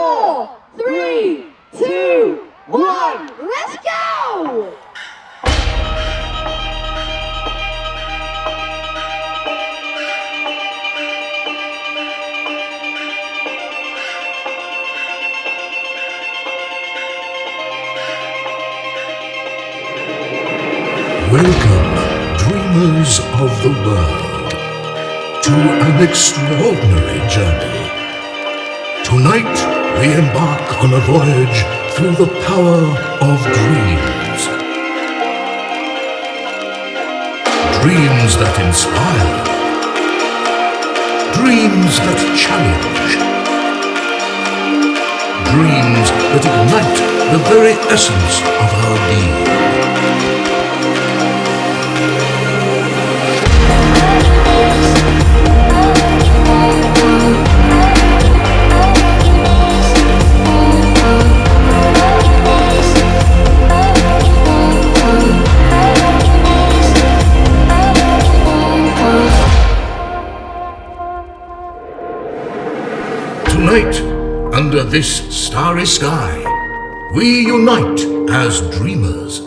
4, 3, 2, 1, let's go! Welcome, dreamers of the world, to an extraordinary journey. Tonight, we embark on a voyage through the power of dreams. Dreams that inspire. Dreams that challenge. Dreams that ignite the very essence of our being. Tonight, under this starry sky, we unite as dreamers,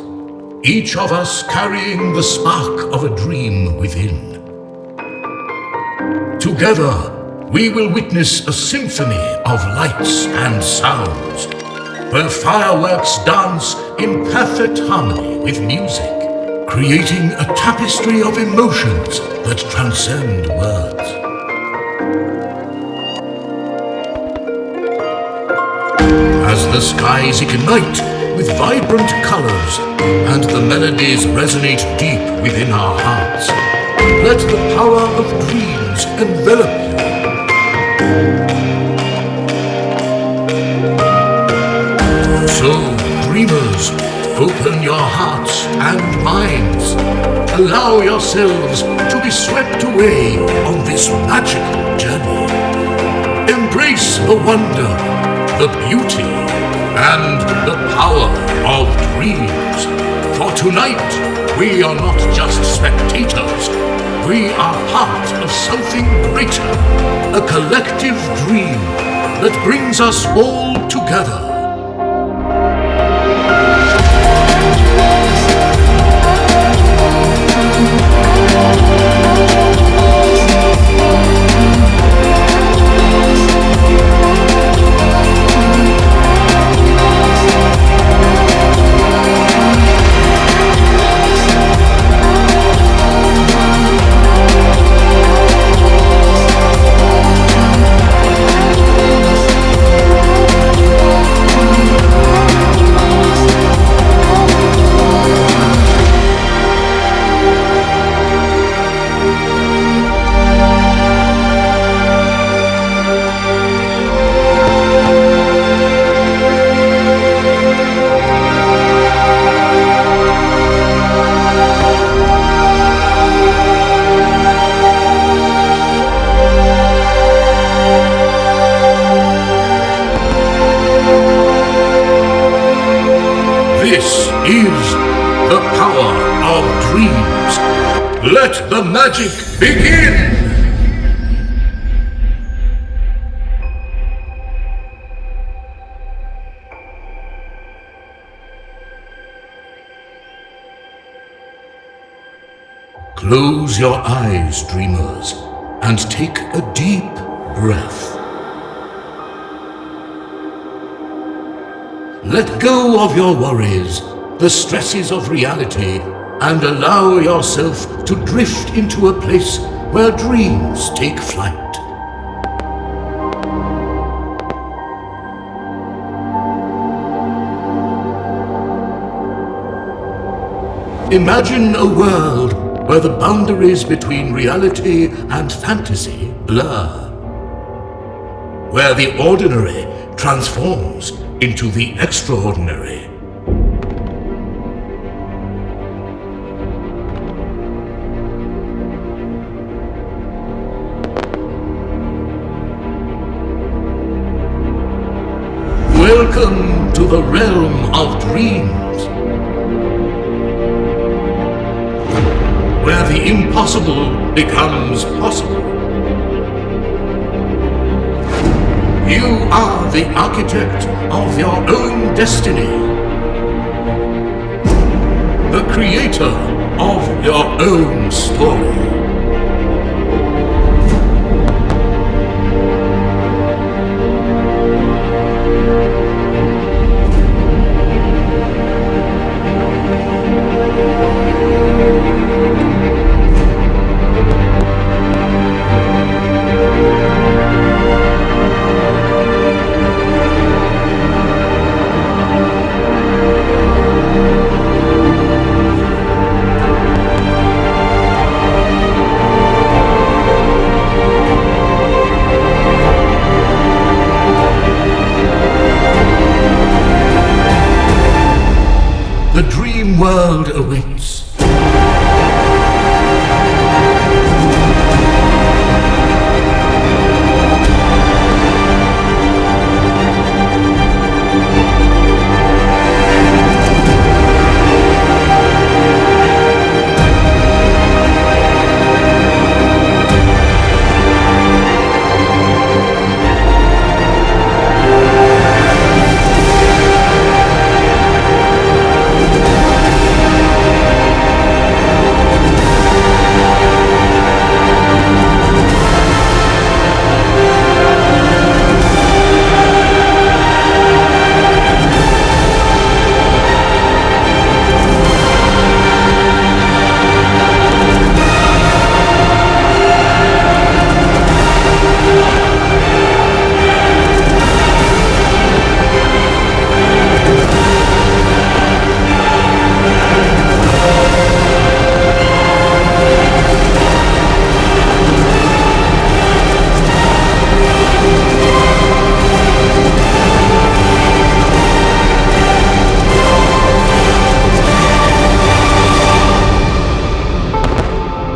each of us carrying the spark of a dream within. Together, we will witness a symphony of lights and sounds, where fireworks dance in perfect harmony with music, creating a tapestry of emotions that transcend words. As the skies ignite with vibrant colors and the melodies resonate deep within our hearts, let the power of dreams envelop you. So, dreamers, open your hearts and minds. Allow yourselves to be swept away on this magical journey. Embrace the wonder, the beauty, and the power of dreams. For tonight, we are not just spectators. We are part of something greater, a collective dream that brings us all together. This is the power of dreams. Let the magic begin! Close your eyes, dreamers, and take a deep breath. Let go of your worries, the stresses of reality, and allow yourself to drift into a place where dreams take flight. Imagine a world where the boundaries between reality and fantasy blur, where the ordinary transforms into the extraordinary. Welcome to the realm of dreams, where the impossible becomes possible. You are the architect of your own destiny, the creator of your own story. The dream world awaits.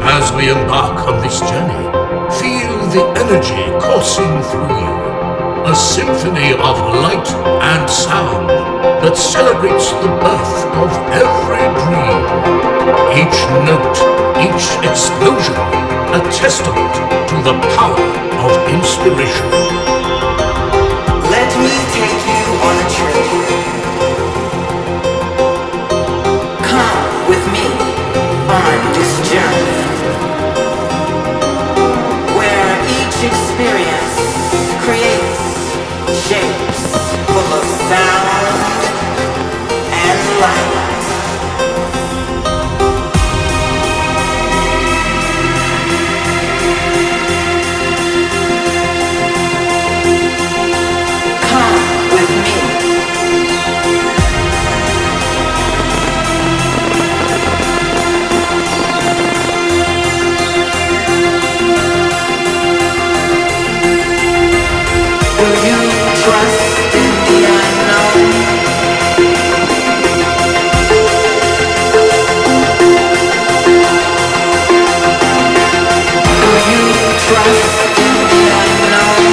As we embark on this journey, feel the energy coursing through you. A symphony of light and sound that celebrates the birth of every dream. Each note, each explosion, a testament to the power of inspiration. Let me take you on a trip. Come with me on this journey, where each experience creates shapes full of sound and light. Come with me. Do you trust in the unknown? Do you trust in the unknown?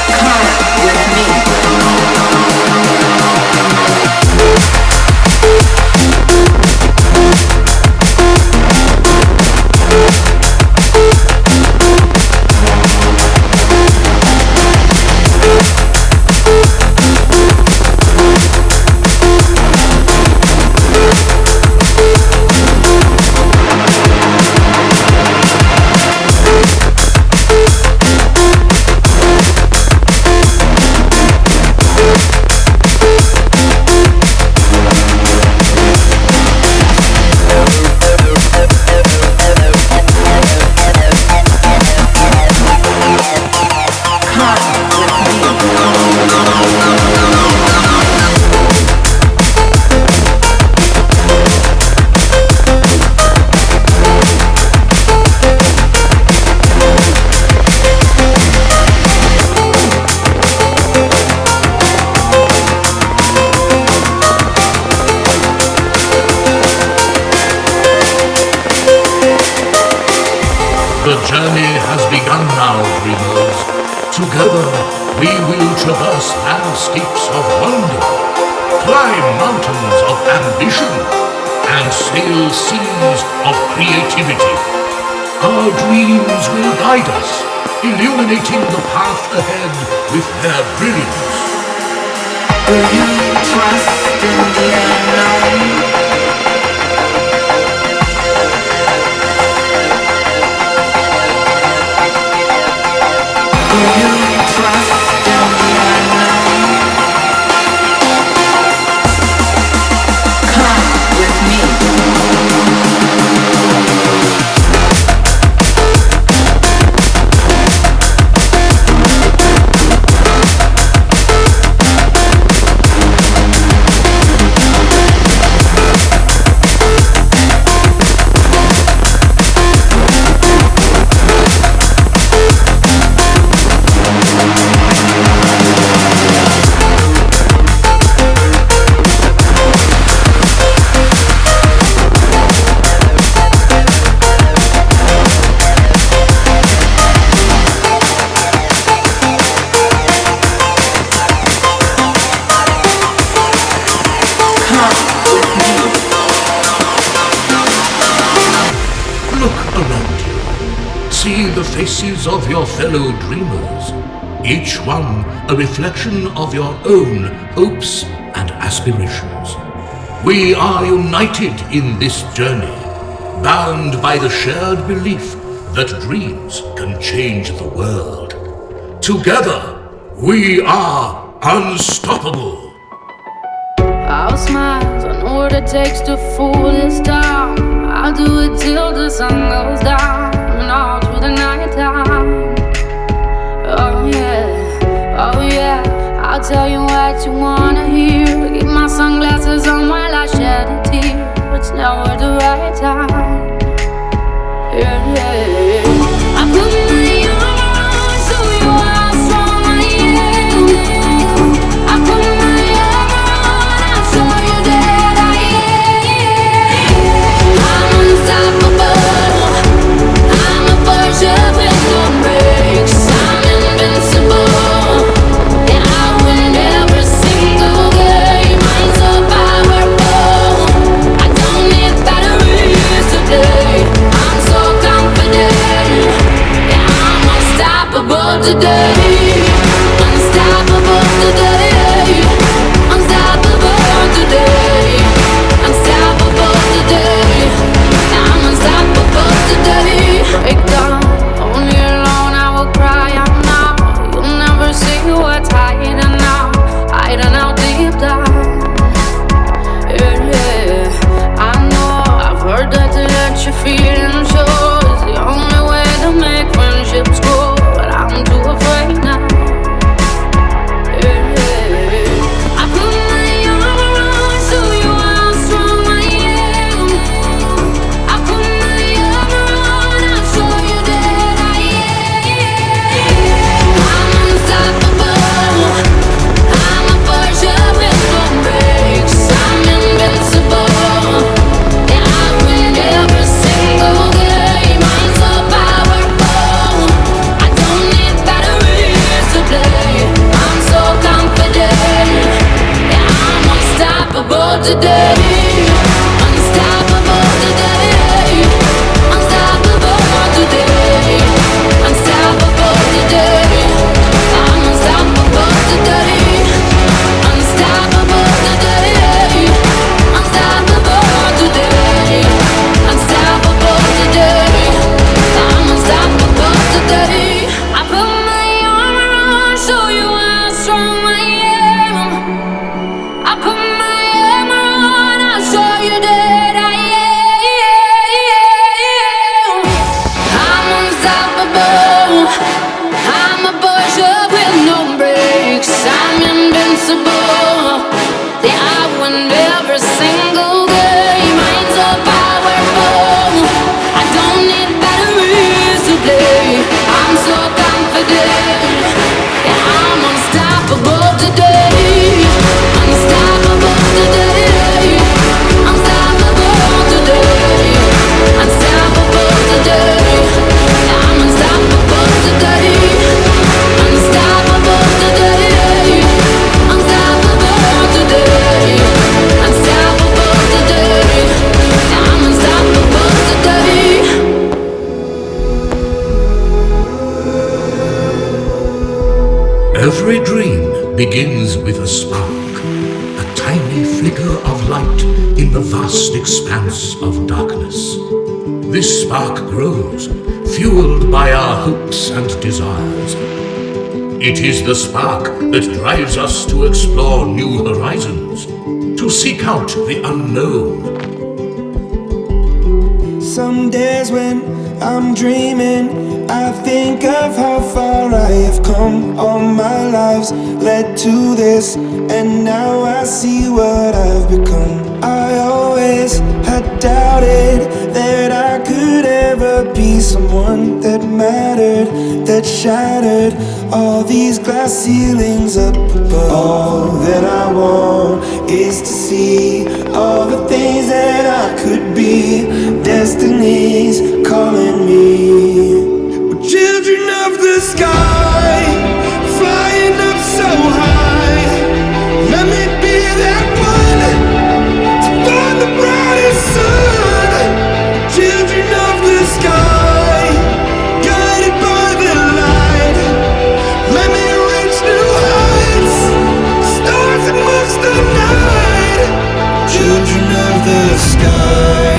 Come with me. The journey has begun now, dreamers. Together, we will traverse landscapes of wonder, climb mountains of ambition, and sail seas of creativity. Our dreams will guide us, illuminating the path ahead with their brilliance. Will you trust in the unknown? Will you trust in the unknown? Come with me. Look around you. See the faces of your fellow dreamers, each one a reflection of your own hopes and aspirations. We are united in this journey, bound by the shared belief that dreams can change the world. Together, we are unstoppable. I'll smile, I know what it takes to fool this town. I'll do it till the sun goes down and all through the night time. Oh yeah, I'll tell you what you wanna hear. Keep my sunglasses on while I shed a tear. It's never the right time. Yeah. I put my armor on so you are how strong I am. I put my armor on, I'll show you that I am. I'm unstoppable. I'm a Porsche with no brakes. I'm invincible. Yeah, I win every single game. I'm so powerful. I don't need batteries today. I'm so confident. Yeah, I'm unstoppable today. Unstoppable today. Unstoppable today. Unstoppable today. I'm unstoppable today. Break down, only alone I will cry out now. You'll never see what's hiding now, hiding out deep down. Yeah, I know, I've heard that to let your feelings show is the only way to make friendships grow, but I'm too afraid now. Yeah, I put my armor on so you are how strong I am. I put my armor on, I'll show you that I am. I'm unstoppable. I'm a Porsche with no brakes. I'm invincible. Yeah, I win every single game. begins with a spark, a tiny flicker of light in the vast expanse of darkness. This spark grows, fueled by our hopes and desires. It is the spark that drives us to explore new horizons, to seek out the unknown. Some days when I'm dreaming, I think of how far I have come. All my lives led to this, and now I see what I've become. I always had doubted that I could ever be someone that mattered, that shattered all these glass ceilings up above. All that I want is to see all the things that I could be. Destiny's calling me. We're children of the sky, flying up so high. Let me be that one to find the brightest sun. Children of the sky, guided by the light. Let me reach new heights, stars amongst the night. Children of the sky.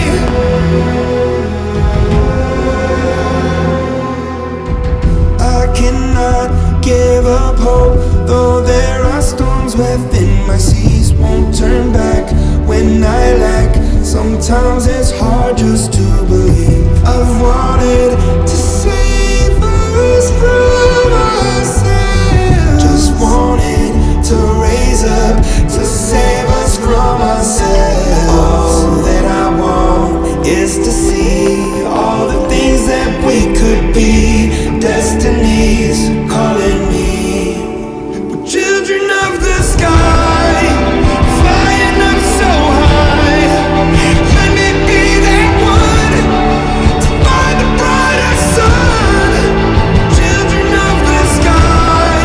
I cannot give up hope, though there are storms within my seas. Won't turn back when I lack. Sometimes it's hard just to believe. I've wanted to save us from ourselves. Just wanted to raise up to save us from ourselves. All that I want is to see all the things that we could be. Destiny's calling me. We're children of the sky, flying up so high. Let me be that one to find the brightest sun. Children of the sky,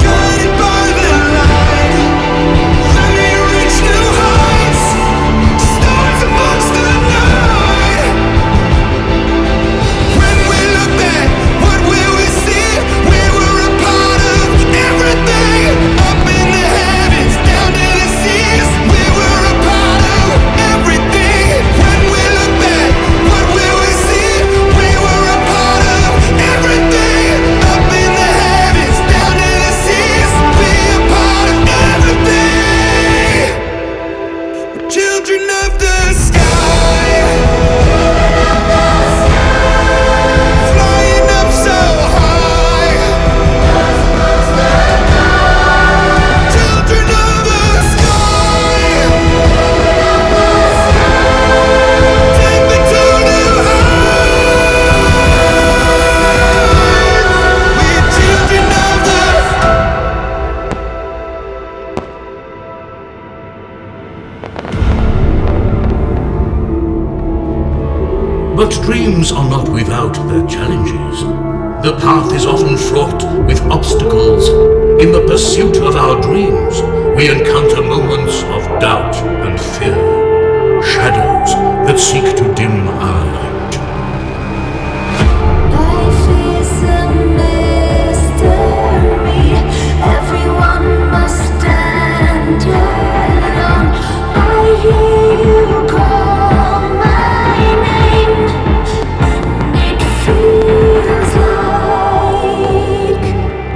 guided by the light. Let me reach new heights, stars amongst the night. When we look back, what will we see? We were a part of everything. Up in the heavens, down to the seas. We were a part of everything. When we look back, what will we see? We were a part of everything. Up in the heavens, down to the seas. We a part of everything. We're children of the sky, flying up so high. Children of the sky, take me to new heights. We're children of the. But dreams are not without their challenges. The path is often fraught with obstacles. In the pursuit of our dreams, we encounter moments of doubt and fear, shadows that seek to dim our light. Life is a mystery. Everyone must stand alone. I hear you call my name, and it feels like I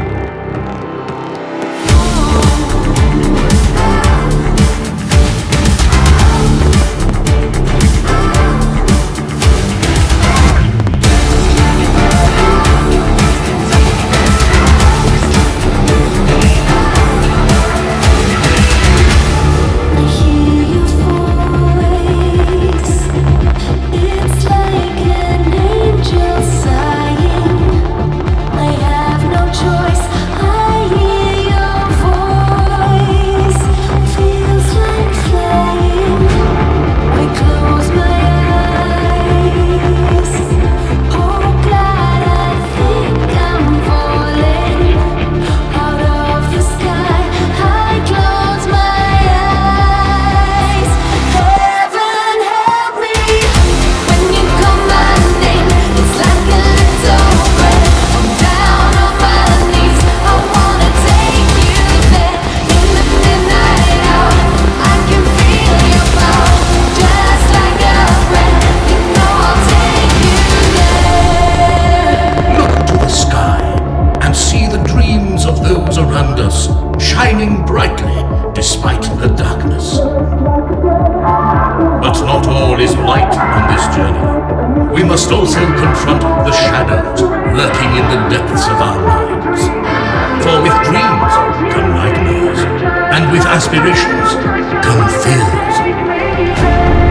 we must also confront the shadows lurking in the depths of our minds. For with dreams come nightmares, and with aspirations come fears.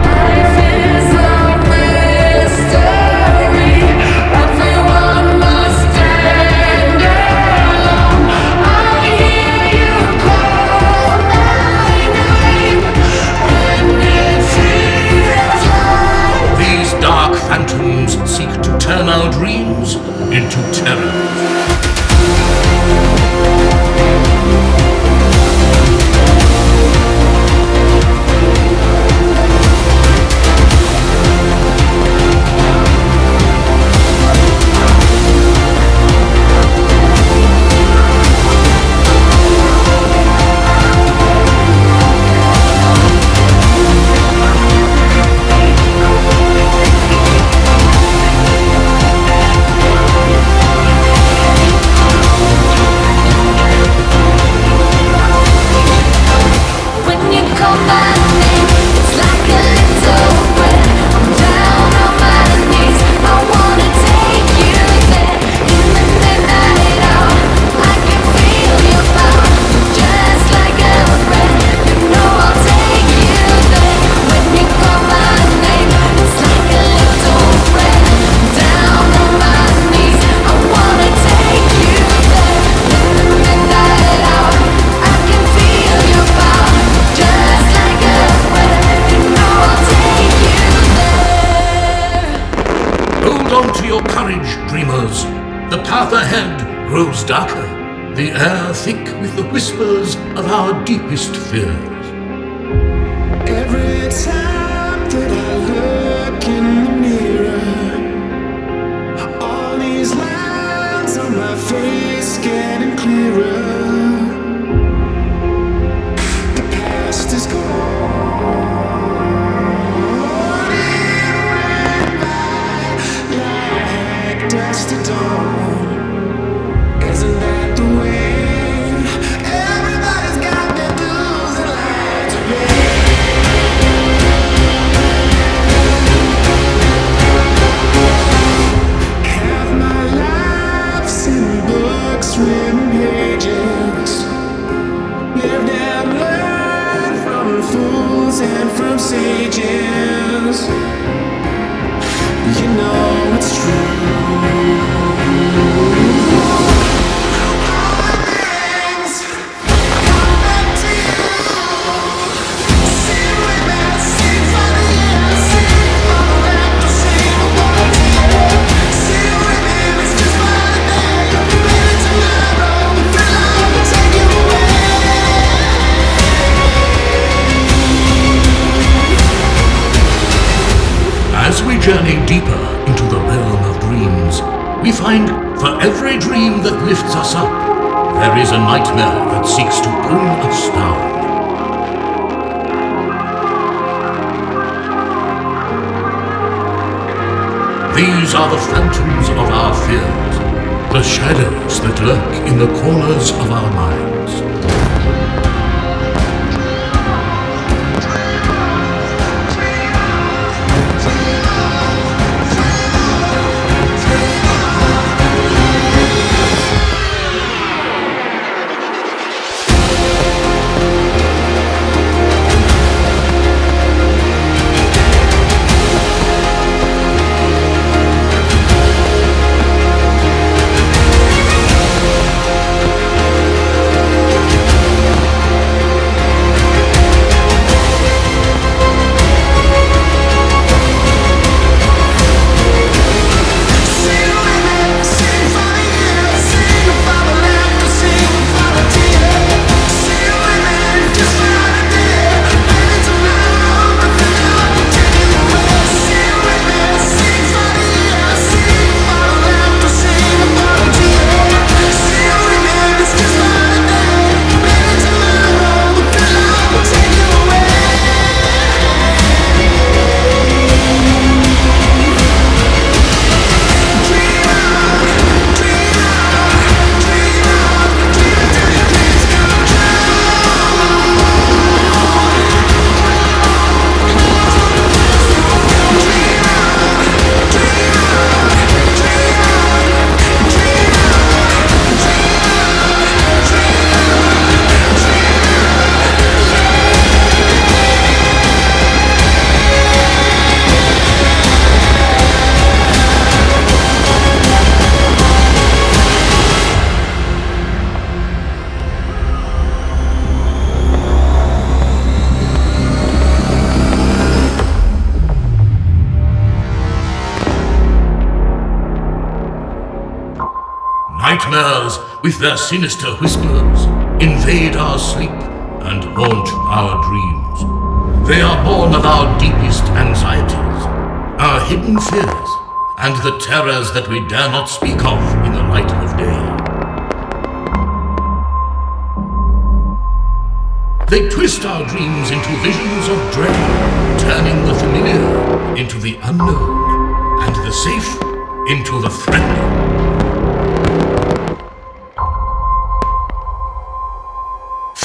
Life is a mystery. Everyone must stand alone. I hear you call my name, and it feels like These dark phantoms seek to turn our dreams into terror. when you call my name, it's like a little breath. I'm down on my knees. I wanna take you there. In the midnight hour, I can feel your power, just like a breath. You know I'll take you there. When you call my name, it's like a little breath. I'm down on my knees. I wanna take you there. In the midnight hour, I can feel your power, just like a breath. You know I'll take you there. Hold on to your courage, dreamers. The path ahead grows darker, the air thick with the whispers of our deepest fears. Every time that I look in the mirror, all these lines on my face getting clearer. The past is gone. It went by like dust at dawn. Isn't that the way? Everybody's got their blues and lights to pay. Half my life's in books, written pages. Lived and learned from fools and from sages. You know it's true. All the things come back to you. Sing with me, sing for the years, sing for the rap, sing for what I did. Sing with me, it's just one day. Maybe tomorrow, the love will take you away. As we journey deeper into the realm of dreams, we find for every dream that lifts us up, there is a nightmare that seeks to pull us down. These are the phantoms of our fears, the shadows that lurk in the corners of our minds. Nightmares, with their sinister whispers, invade our sleep and haunt our dreams. They are born of our deepest anxieties, our hidden fears, and the terrors that we dare not speak of in the light of day. They twist our dreams into visions of dread, turning the familiar into the unknown, and the safe into the threatening.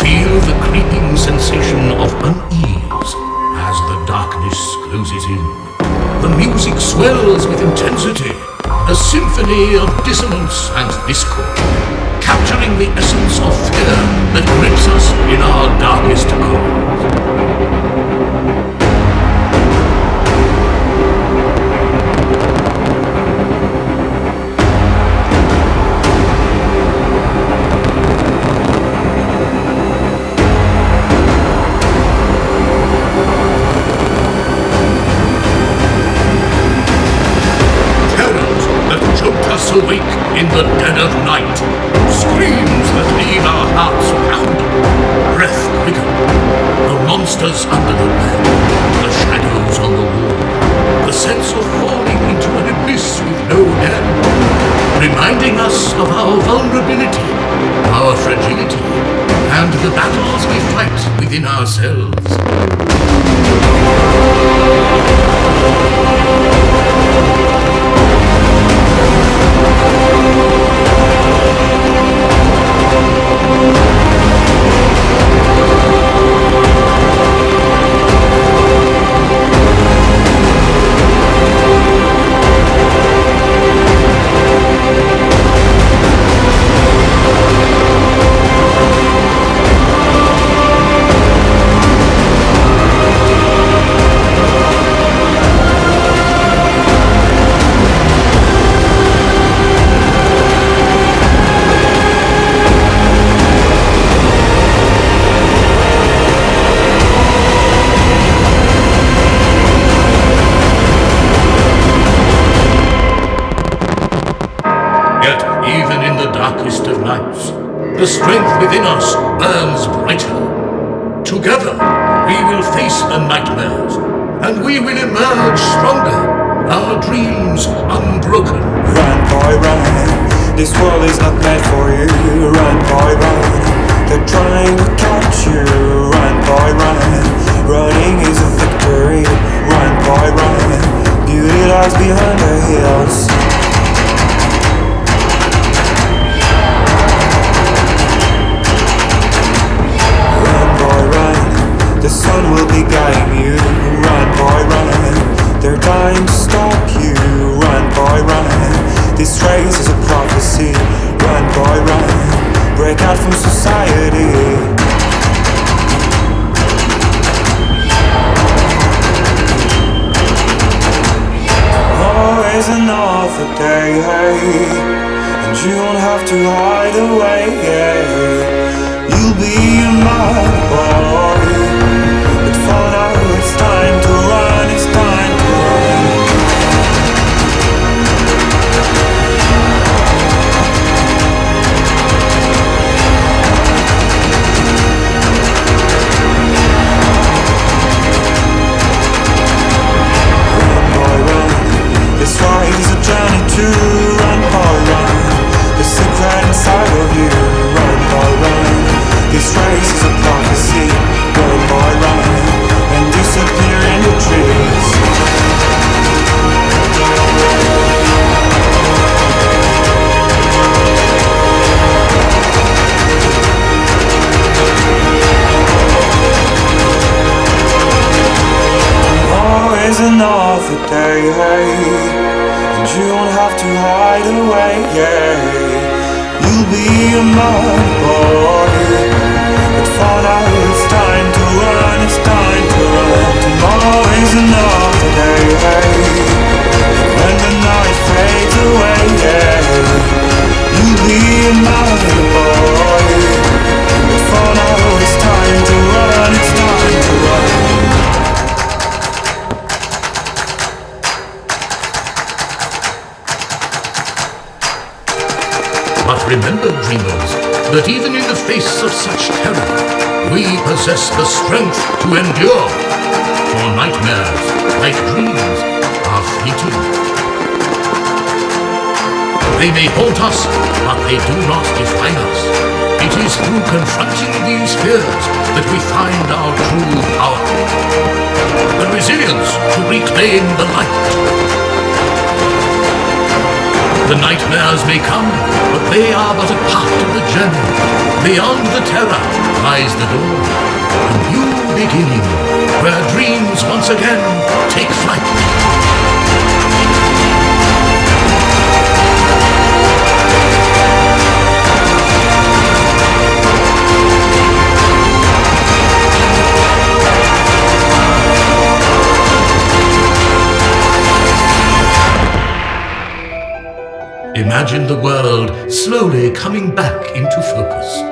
Feel the creeping sensation of unease as the darkness closes in. The music swells with intensity, a symphony of dissonance and discord, capturing the essence of fear that grips us in our darkest hours. Awake in the dead of night, screams that leave our hearts pounding, breath quicken, the monsters under the bed, the shadows on the wall, the sense of falling into an abyss with no end, reminding us of our vulnerability, our fragility, and the battles we fight within ourselves. The strength within us burns brighter. Together, we will face the nightmares, and we will emerge stronger, our dreams unbroken. Run, boy, run. This world is not meant for you. Run, boy, run. They're trying to catch you. Run, boy, run. Running is a victory. Run, boy, run. Beauty lies behind the hills. The sun will be guiding you. Run, boy, run. They're dying to stop you. Run, boy, run. This race is a prophecy. Run, boy, run. Break out from society. Always another day, hey, and you won't have to hide away, yeah. You'll be a mad boy. For now it's time to run, it's time to run. Run, boy, run. This ride is a journey to run, boy, run. The secret inside of you. Run, boy, run. This race is a prophecy. Run, boy, run. And disappear in the trees. Always another day, hey, and you won't have to hide away, yeah. You'll be a mad boy, but for now it's time to run, it's time to run. Tomorrow is another day, hey, when the night fades away, yeah. You'll be a mad boy, but for now it's time to run, it's time to run. But remember, dreamers, that even in the face of such terror, we possess the strength to endure. For nightmares, like dreams, are fleeting. They may haunt us, but they do not define us. It is through confronting these fears that we find our true power. The resilience to reclaim the light. The nightmares may come, but they are but a part of the journey. Beyond the terror lies the door. A new beginning, where dreams once again take flight. Imagine the world slowly coming back into focus.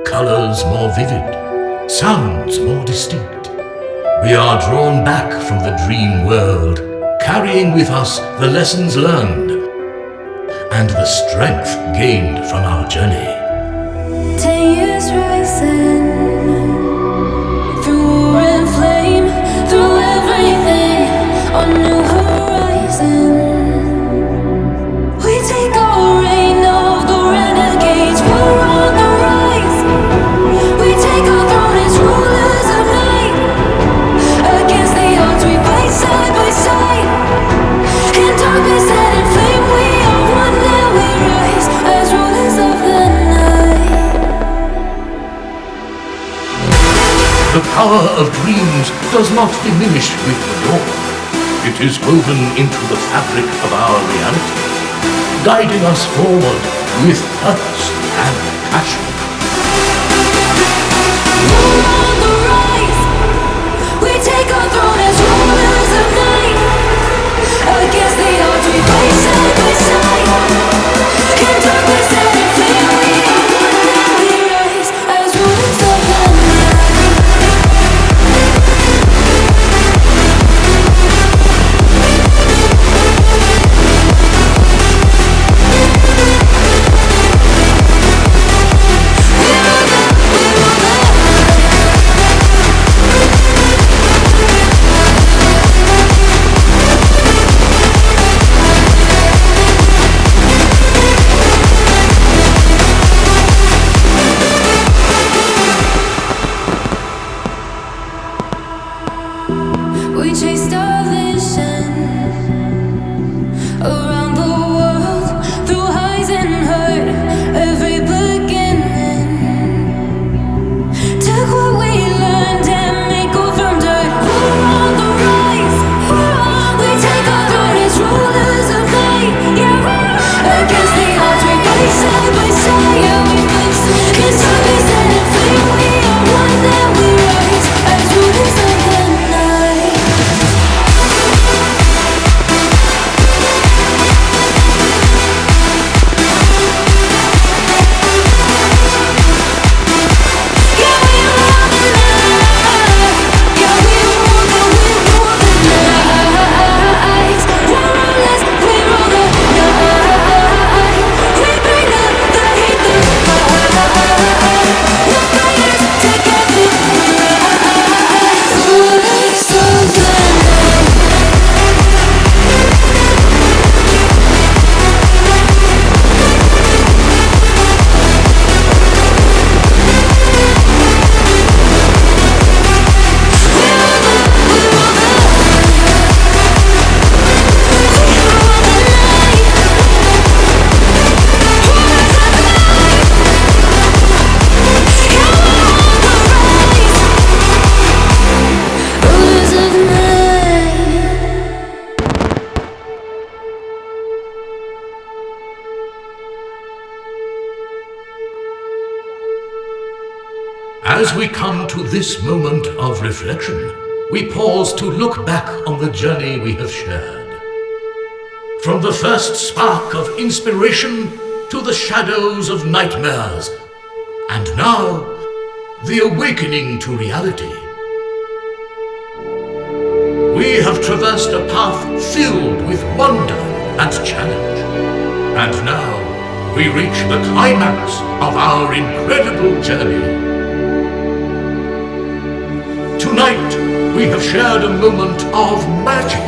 Colors more vivid, sounds more distinct. We are drawn back from the dream world, carrying with us the lessons learned and the strength gained from our journey. 10 years rising through war and flame, through everything on new horizon. We take our reign of the renegades. We're on the rise. We take our throne as rulers of night. Against the odds we fight side by side. In darkness and in flame we are one and we rise as rulers of the night. The power of dreams does not diminish with the dawn. It is woven into the fabric of our reality, guiding us forward with purpose and passion. We're on the rise. We take our throne as rulers of night. Against the odds we fight side by side. In darkness and in flame we are one and we rise as rulers of the We chased our vision around the world, through highs and hurt, every beginning. Took what we learned and made gold from dirt. We're on the rise. We take our throne as rulers of night. Against the odds we fight side by side. In darkness and in flame we are one and we rise as rulers of the night. As we come to this moment of reflection, we pause to look back on the journey we have shared. From the first spark of inspiration to the shadows of nightmares, and now, the awakening to reality. We have traversed a path filled with wonder and challenge. And now, we reach the climax of our incredible journey. Tonight, we have shared a moment of magic.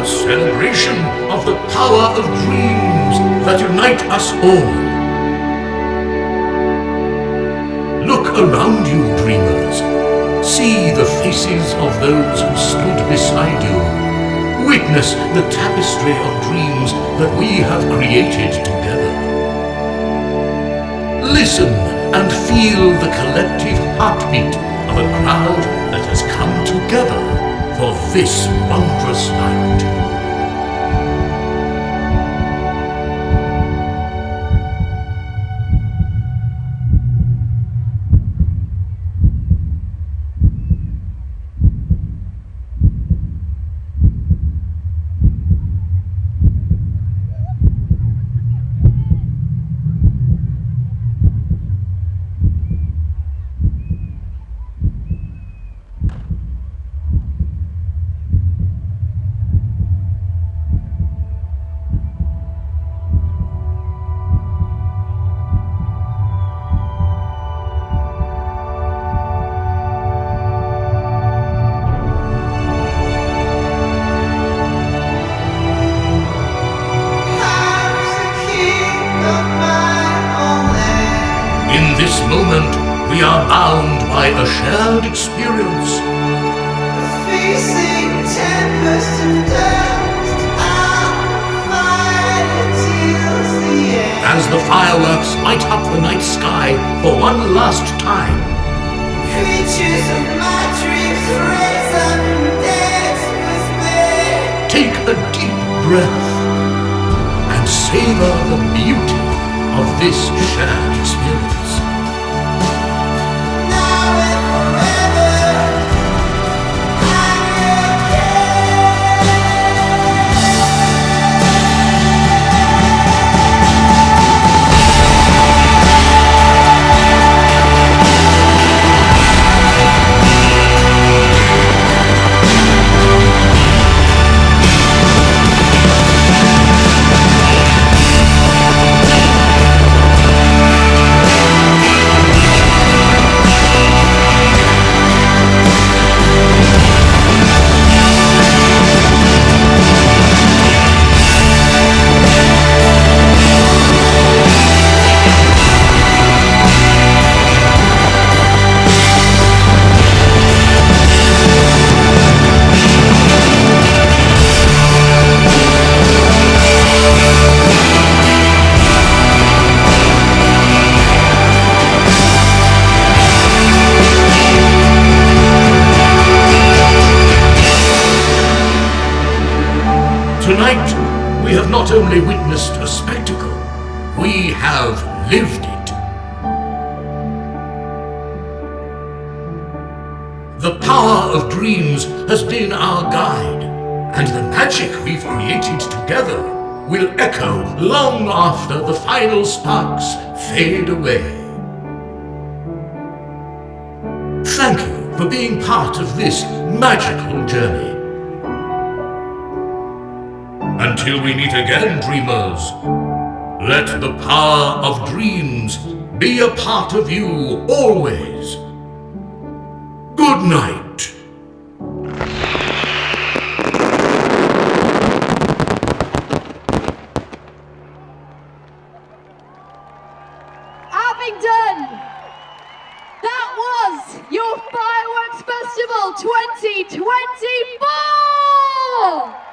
A celebration of the power of dreams that unite us all. Look around you, dreamers. See the faces of those who stood beside you. Witness the tapestry of dreams that we have created together. Listen and feel the collective heartbeat of a crowd that has come together for this wondrous night. In this moment, we are bound by a shared experience. Facing tempest of dust, I'll fight till the end. As the fireworks light up the night sky for one last time. Creatures of my dreams raise up and dance with me. Take a deep breath and savor the beauty of this shared experience. Now and forever, Tonight, we have not only witnessed a spectacle, we have lived it. The power of dreams has been our guide, and the magic we've created together will echo long after the final sparks fade away. Thank you for being part of this magical journey. Until we meet again, dreamers, let the power of dreams be a part of you always. Good night. Abingdon! That was your Fireworks Festival 2024!